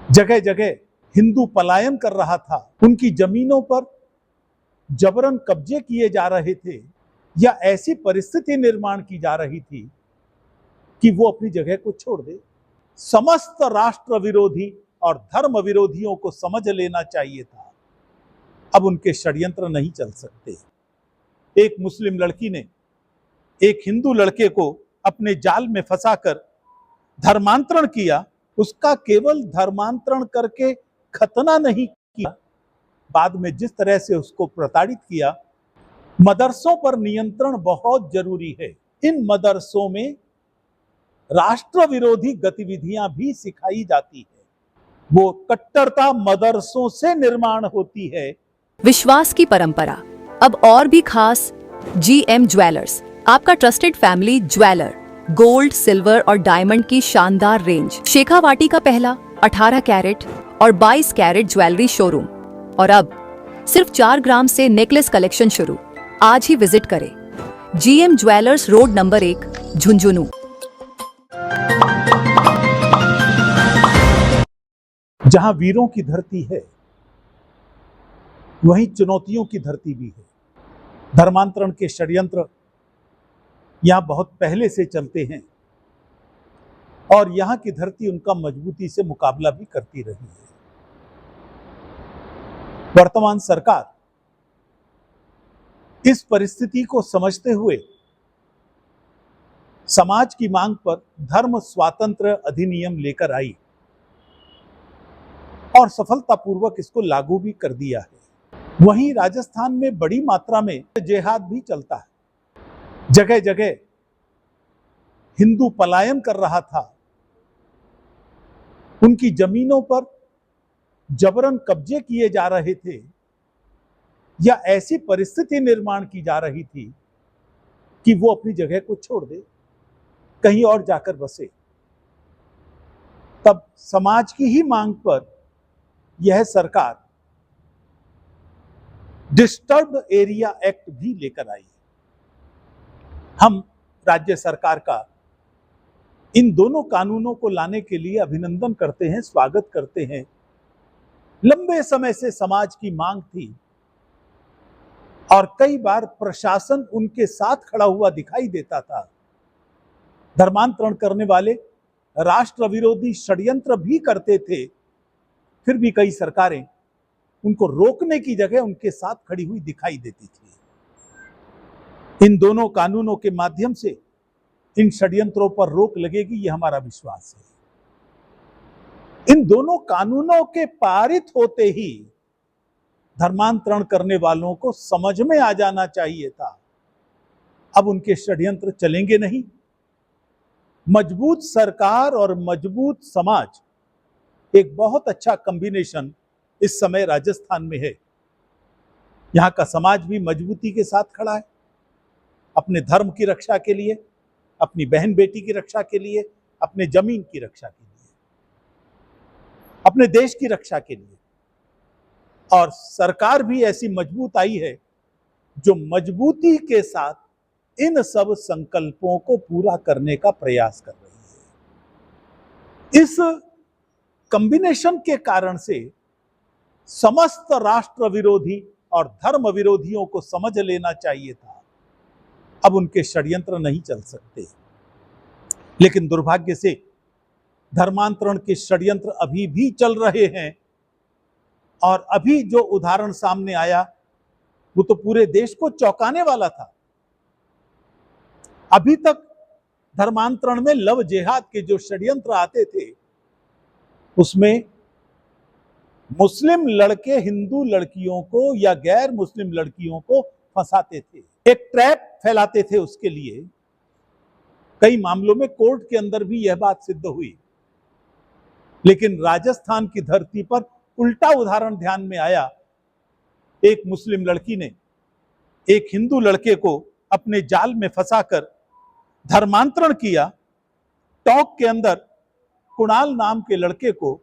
जगह जगह हिंदू पलायन कर रहा था, उनकी जमीनों पर जबरन कब्जे किए जा रहे थे या ऐसी परिस्थिति निर्माण की जा रही थी कि वो अपनी जगह को छोड़ दे। समस्त राष्ट्र विरोधी और धर्म विरोधियों को समझ लेना चाहिए था, अब उनके षड्यंत्र नहीं चल सकते। एक मुस्लिम लड़की ने एक हिंदू लड़के को अपने जाल में फंसाकर धर्मांतरण किया, उसका केवल धर्मांतरण करके खतना नहीं किया, बाद में जिस तरह से उसको प्रताड़ित किया। मदरसों पर नियंत्रण बहुत जरूरी है। इन मदरसों में राष्ट्र विरोधी गतिविधियां भी सिखाई जाती है। वो कट्टरता मदरसों से निर्माण होती है। विश्वास की परंपरा अब और भी खास। जीएम ज्वेलर्स, आपका trusted family jeweller, gold, silver और डायमंड की शानदार रेंज। शेखावाटी का पहला 18 कैरेट और 22 कैरेट ज्वेलरी शोरूम, और अब सिर्फ 4 ग्राम से नेकलेस कलेक्शन शुरू। आज ही विजिट करें GM jewellers, road number 1, Jhunjhunu. जहां वीरों की धरती है, वहीं चुनौतियों की धरती भी है। धर्मांतरण के षड्यंत्र यहां बहुत पहले से चलते हैं और यहां की धरती उनका मजबूती से मुकाबला भी करती रही है। वर्तमान सरकार इस परिस्थिति को समझते हुए समाज की मांग पर धर्म स्वातंत्र्य अधिनियम लेकर आई और सफलतापूर्वक इसको लागू भी कर दिया है। वहीं राजस्थान में बड़ी मात्रा में जिहाद भी चलता है। जगह जगह हिंदू पलायन कर रहा था, उनकी जमीनों पर जबरन कब्जे किए जा रहे थे या ऐसी परिस्थिति निर्माण की जा रही थी कि वो अपनी जगह को छोड़ दे, कहीं और जाकर बसे। तब समाज की ही मांग पर यह सरकार डिस्टर्ब्ड एरिया एक्ट भी लेकर आई। हम राज्य सरकार का इन दोनों कानूनों को लाने के लिए अभिनंदन करते हैं, स्वागत करते हैं। लंबे समय से समाज की मांग थी और कई बार प्रशासन उनके साथ खड़ा हुआ दिखाई देता था। धर्मांतरण करने वाले राष्ट्र विरोधी षड्यंत्र भी करते थे, फिर भी कई सरकारें उनको रोकने की जगह उनके साथ खड़ी हुई दिखाई देती थी। इन दोनों कानूनों के माध्यम से इन षड्यंत्रों पर रोक लगेगी, यह हमारा विश्वास है। इन दोनों कानूनों के पारित होते ही धर्मांतरण करने वालों को समझ में आ जाना चाहिए था, अब उनके षड्यंत्र चलेंगे नहीं। मजबूत सरकार और मजबूत समाज, एक बहुत अच्छा कॉम्बिनेशन इस समय राजस्थान में है। यहां का समाज भी मजबूती के साथ खड़ा है, अपने धर्म की रक्षा के लिए, अपनी बहन बेटी की रक्षा के लिए, अपने जमीन की रक्षा के लिए, अपने देश की रक्षा के लिए। और सरकार भी ऐसी मजबूत आई है जो मजबूती के साथ इन सब संकल्पों को पूरा करने का प्रयास कर रही है। इस कॉम्बिनेशन के कारण से समस्त राष्ट्र विरोधी और धर्म विरोधियों को समझ लेना चाहिए था, अब उनके षड्यंत्र नहीं चल सकते। लेकिन दुर्भाग्य से धर्मांतरण के षड्यंत्र अभी भी चल रहे हैं और अभी जो उदाहरण सामने आया वो तो पूरे देश को चौंकाने वाला था। अभी तक धर्मांतरण में लव जिहाद के जो षड्यंत्र आते थे उसमें मुस्लिम लड़के हिंदू लड़कियों को या गैर मुस्लिम लड़कियों को फंसाते थे, एक ट्रैप फैलाते थे। उसके लिए कई मामलों में कोर्ट के अंदर भी यह बात सिद्ध हुई। लेकिन राजस्थान की धरती पर उल्टा उदाहरण ध्यान में आया। एक मुस्लिम लड़की ने एक हिंदू लड़के को अपने जाल में फंसाकर धर्मांतरण किया। टॉक के अंदर कुणाल नाम के लड़के को,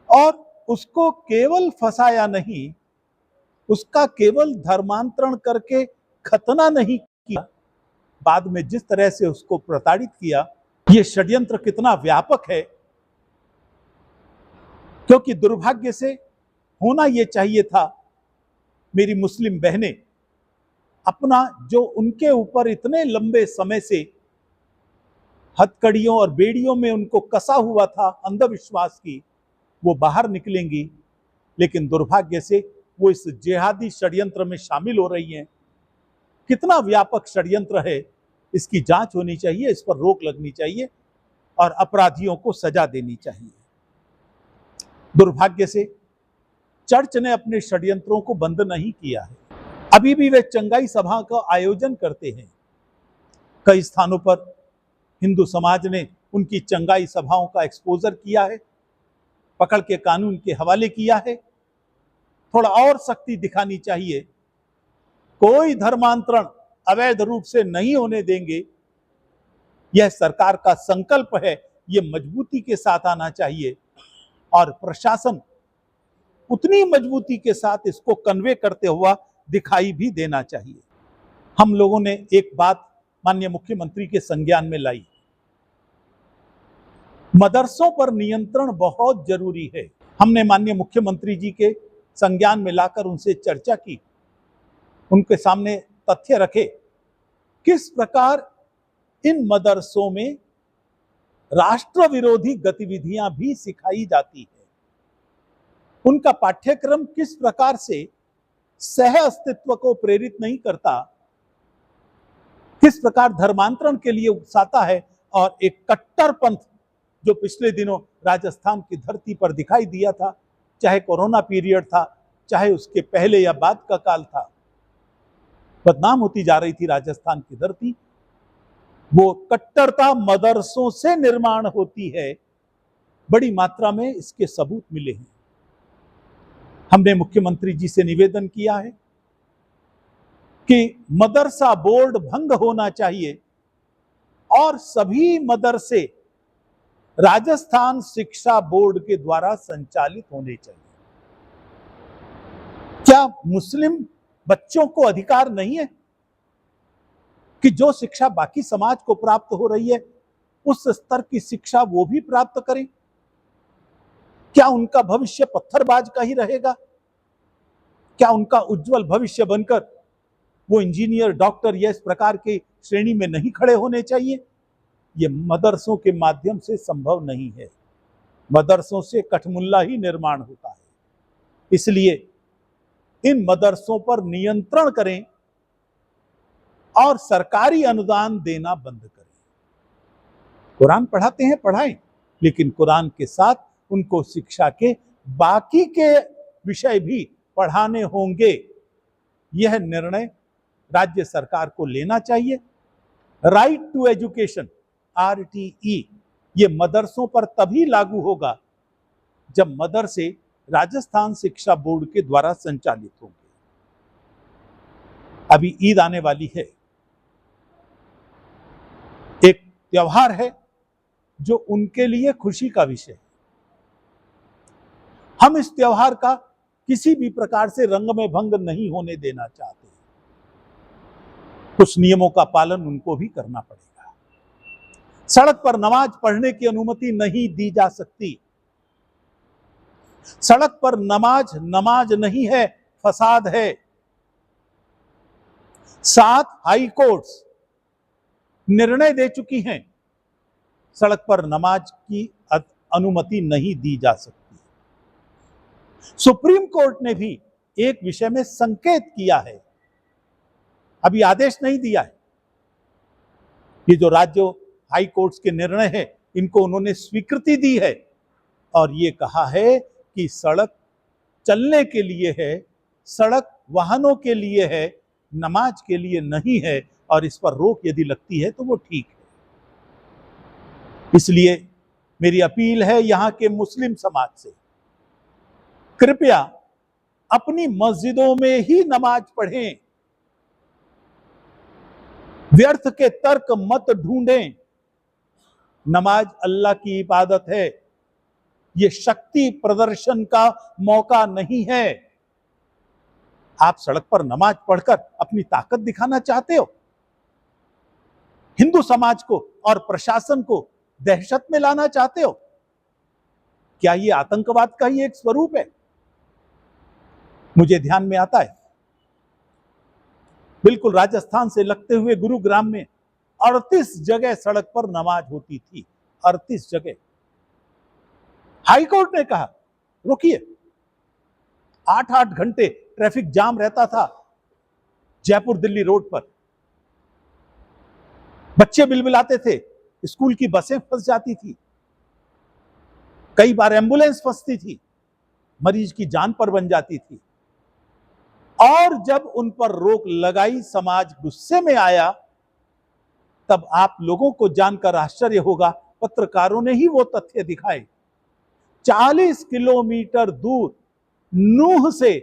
और उसको केवल फंसाया नहीं, उसका केवल धर्मांतरण करके खतना नहीं किया, बाद में जिस तरह से उसको प्रताड़ित किया। यह षड्यंत्र कितना व्यापक है क्योंकि दुर्भाग्य से होना यह चाहिए था, मेरी मुस्लिम बहनें अपना जो उनके ऊपर इतने लंबे समय से हथकड़ियों और बेड़ियों में उनको कसा हुआ था अंधविश्वास की, वो बाहर निकलेंगी। लेकिन दुर्भाग्य से वो इस जिहादी षड्यंत्र में शामिल हो रही हैं। कितना व्यापक षड्यंत्र है, इसकी जांच होनी चाहिए, इस पर रोक लगनी चाहिए और अपराधियों को सजा देनी चाहिए। दुर्भाग्य से चर्च ने अपने षड्यंत्रों को बंद नहीं किया है। अभी भी वे चंगाई सभा का आयोजन करते हैं। कई स्थानों पर हिंदू समाज ने उनकी चंगाई सभाओं का एक्सपोजर किया है, पकड़ के कानून के हवाले किया है। थोड़ा और सख्ती दिखानी चाहिए। कोई धर्मांतरण अवैध रूप से नहीं होने देंगे, यह सरकार का संकल्प है। यह मजबूती के साथ आना चाहिए और प्रशासन उतनी मजबूती के साथ इसको कन्वे करते हुआ दिखाई भी देना चाहिए। हम लोगों ने एक बात माननीय मुख्यमंत्री के संज्ञान में लाई। मदरसों पर नियंत्रण बहुत जरूरी है। हमने माननीय मुख्यमंत्री जी के संज्ञान में लाकर उनसे चर्चा की, उनके सामने तथ्य रखे किस प्रकार इन मदरसों में राष्ट्र विरोधी गतिविधियां भी सिखाई जाती है। उनका पाठ्यक्रम किस प्रकार से सह अस्तित्व को प्रेरित नहीं करता, किस प्रकार धर्मांतरण के लिए उकसाता है और एक कट्टरपंथ जो पिछले दिनों राजस्थान की धरती पर दिखाई दिया था, चाहे कोरोना पीरियड था, चाहे उसके पहले या बाद का काल था, बदनाम होती जा रही थी राजस्थान की धरती। वो कट्टरता मदरसों से निर्माण होती है। बड़ी मात्रा में इसके सबूत मिले हैं। हमने मुख्यमंत्री जी से निवेदन किया है कि मदरसा बोर्ड भंग होना चाहिए और सभी मदरसे राजस्थान शिक्षा बोर्ड के द्वारा संचालित होने चाहिए। क्या मुस्लिम बच्चों को अधिकार नहीं है कि जो शिक्षा बाकी समाज को प्राप्त हो रही है उस स्तर की शिक्षा वो भी प्राप्त करें? क्या उनका भविष्य पत्थरबाज का ही रहेगा? क्या उनका उज्जवल भविष्य बनकर वो इंजीनियर, डॉक्टर या इस प्रकार की श्रेणी में नहीं खड़े होने चाहिए? ये मदरसों के माध्यम से संभव नहीं है। मदरसों से कठमुल्ला ही निर्माण होता है। इसलिए इन मदरसों पर नियंत्रण करें और सरकारी अनुदान देना बंद करें। कुरान पढ़ाते हैं, पढ़ाएं, लेकिन कुरान के साथ उनको शिक्षा के बाकी के विषय भी पढ़ाने होंगे। यह निर्णय राज्य सरकार को लेना चाहिए। राइट टू एजुकेशन RTE ये मदरसों पर तभी लागू होगा जब मदरसे राजस्थान शिक्षा बोर्ड के द्वारा संचालित होंगे। अभी ईद आने वाली है, एक त्योहार है जो उनके लिए खुशी का विषय है। हम इस त्योहार का किसी भी प्रकार से रंग में भंग नहीं होने देना चाहते। कुछ नियमों का पालन उनको भी करना पड़ेगा। सड़क पर नमाज पढ़ने की अनुमति नहीं दी जा सकती। सड़क पर नमाज नहीं है, फसाद है। 7 हाई कोर्ट्स निर्णय दे चुकी हैं, सड़क पर नमाज की अनुमति नहीं दी जा सकती। सुप्रीम कोर्ट ने भी एक विषय में संकेत किया है, अभी आदेश नहीं दिया है। ये जो राज्य हाई कोर्ट्स के निर्णय है, इनको उन्होंने स्वीकृति दी है और ये कहा है कि सड़क चलने के लिए है, सड़क वाहनों के लिए है, नमाज के लिए नहीं है, और इस पर रोक यदि लगती है तो वो ठीक है। इसलिए मेरी अपील है यहां के मुस्लिम समाज से, कृपया अपनी मस्जिदों में ही नमाज पढ़ें। व्यर्थ के तर्क मत ढूंढें। नमाज अल्लाह की इबादत है, यह शक्ति प्रदर्शन का मौका नहीं है। आप सड़क पर नमाज पढ़कर अपनी ताकत दिखाना चाहते हो, हिंदू समाज को और प्रशासन को दहशत में लाना चाहते हो, क्या ये आतंकवाद का ही एक स्वरूप है? मुझे ध्यान में आता है बिल्कुल राजस्थान से लगते हुए गुरुग्राम में 38 जगह सड़क पर नमाज होती थी। 38 जगह। हाईकोर्ट ने कहा रुकिए, 8-8 घंटे ट्रैफिक जाम रहता था जयपुर दिल्ली रोड पर। बच्चे बिलबिलाते थे, स्कूल की बसें फंस जाती थी, कई बार एम्बुलेंस फंसती थी, मरीज की जान पर बन जाती थी। और जब उन पर रोक लगाई, समाज गुस्से में आया, तब आप लोगों को जानकर आश्चर्य होगा, पत्रकारों ने ही वो तथ्य दिखाए। 40 किलोमीटर दूर नूह से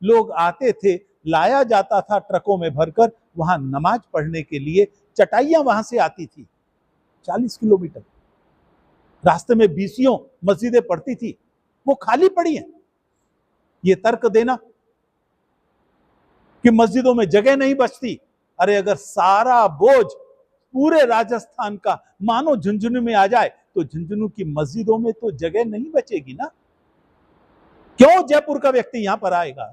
लोग आते थे, लाया जाता था ट्रकों में भरकर, वहां नमाज पढ़ने के लिए चटाइयां वहां से आती थी। 40 किलोमीटर रास्ते में 20 मस्जिदें पड़ती थी, वो खाली पड़ी हैं। ये तर्क देना कि मस्जिदों में जगह नहीं बचती, अरे अगर सारा बोझ पूरे राजस्थान का मानो झुंझुनू में आ जाए तो झुंझुनू की मस्जिदों में तो जगह नहीं बचेगी ना। क्यों जयपुर का व्यक्ति यहां पर आएगा?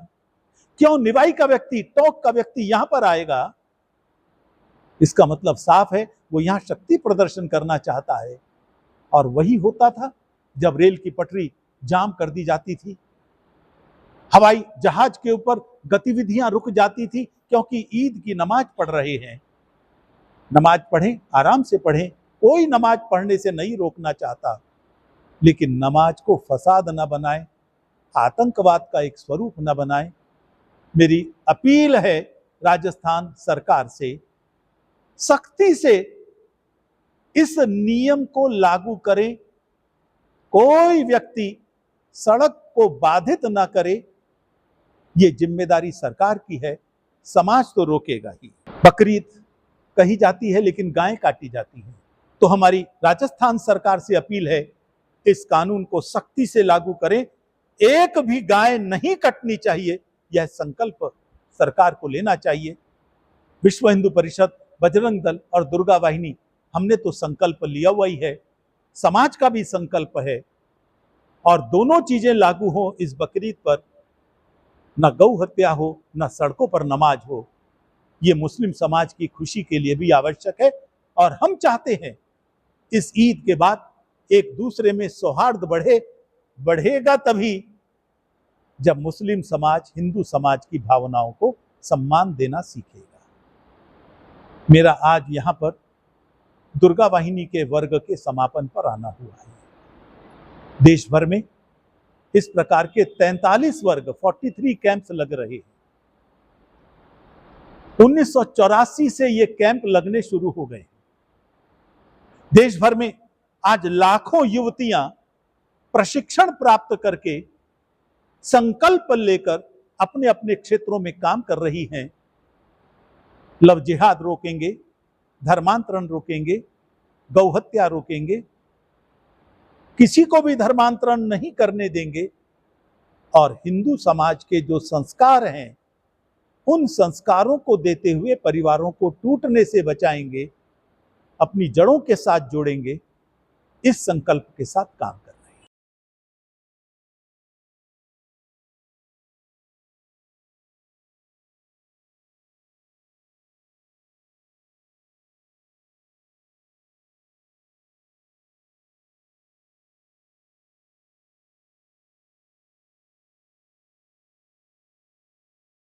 क्यों निवाई का व्यक्ति, टोंक का व्यक्ति यहां पर आएगा? इसका मतलब साफ है, वो यहां शक्ति प्रदर्शन करना चाहता है। और वही होता था जब रेल की पटरी जाम कर दी जाती थी, हवाई जहाज के ऊपर गतिविधियां रुक जाती थी क्योंकि ईद की नमाज पढ़ रहे हैं। नमाज पढ़ें, आराम से पढ़ें, कोई नमाज पढ़ने से नहीं रोकना चाहता, लेकिन नमाज को फसाद न बनाएं, आतंकवाद का एक स्वरूप न बनाएं। मेरी अपील है राजस्थान सरकार से, सख्ती से इस नियम को लागू करें। कोई व्यक्ति सड़क को बाधित ना करे, ये जिम्मेदारी सरकार की है, समाज तो रोकेगा ही। बकरीद कही जाती है लेकिन गायें काटी जाती हैं। तो हमारी राजस्थान सरकार से अपील है, इस कानून को सख्ती से लागू करें, एक भी गाय नहीं कटनी चाहिए, यह संकल्प सरकार को लेना चाहिए। विश्व हिंदू परिषद, बजरंग दल और दुर्गा वाहिनी, हमने तो संकल्प लिया हुआ ही है, समाज का भी संकल्प है, और दोनों चीजें लागू हो इस बकरीद पर। न गौ हत्या हो, न सड़कों पर नमाज हो। ये मुस्लिम समाज की खुशी के लिए भी आवश्यक है, और हम चाहते हैं इस ईद के बाद एक दूसरे में सौहार्द बढ़ेगा तभी जब मुस्लिम समाज हिंदू समाज की भावनाओं को सम्मान देना सीखेगा। मेरा आज यहां पर दुर्गा वाहिनी के वर्ग के समापन पर आना हुआ है। देश भर में इस प्रकार के 43 वर्ग 43 कैंप्स लग रहे हैं। 1984 से ये कैंप लगने शुरू हो गए। देश भर में आज लाखों युवतियां प्रशिक्षण प्राप्त करके संकल्प लेकर अपने अपने क्षेत्रों में काम कर रही हैं। लव जिहाद रोकेंगे, धर्मांतरण रोकेंगे, गौहत्या रोकेंगे, किसी को भी धर्मांतरण नहीं करने देंगे, और हिंदू समाज के जो संस्कार हैं उन संस्कारों को देते हुए परिवारों को टूटने से बचाएंगे, अपनी जड़ों के साथ जोड़ेंगे। इस संकल्प के साथ काम करें।